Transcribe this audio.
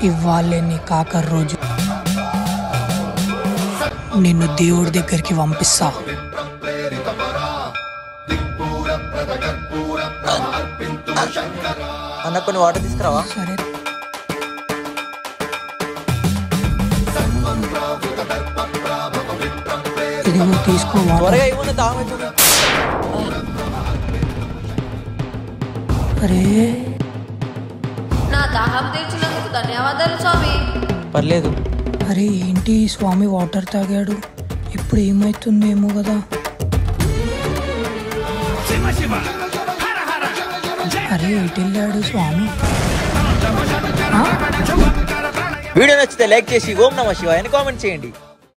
ఇవ్వాలే నీ కాకర రోజు, నిన్ను దేవుడి దగ్గరికి పంపిస్తా. అన్న కొన్ని వాటర్ తీసుకురావా? సరే. ఇదిగో తీసుకో. త్వరగా ఇవ్వను, దాహమవుతుంది. అరే నా దాహం తీర్చినందుకు ధన్యవాదాలు స్వామి. పర్లేదు. అరే ఏంటి స్వామి వాటర్ తాగాడు, ఇప్పుడు ఏమైతుందేమో కదా. అరే ఎటు వెళ్ళాడు స్వామి? వీడియో నచ్చితే లైక్ చేసి ఓం నమః శివాయ అని కామెంట్ చేయండి.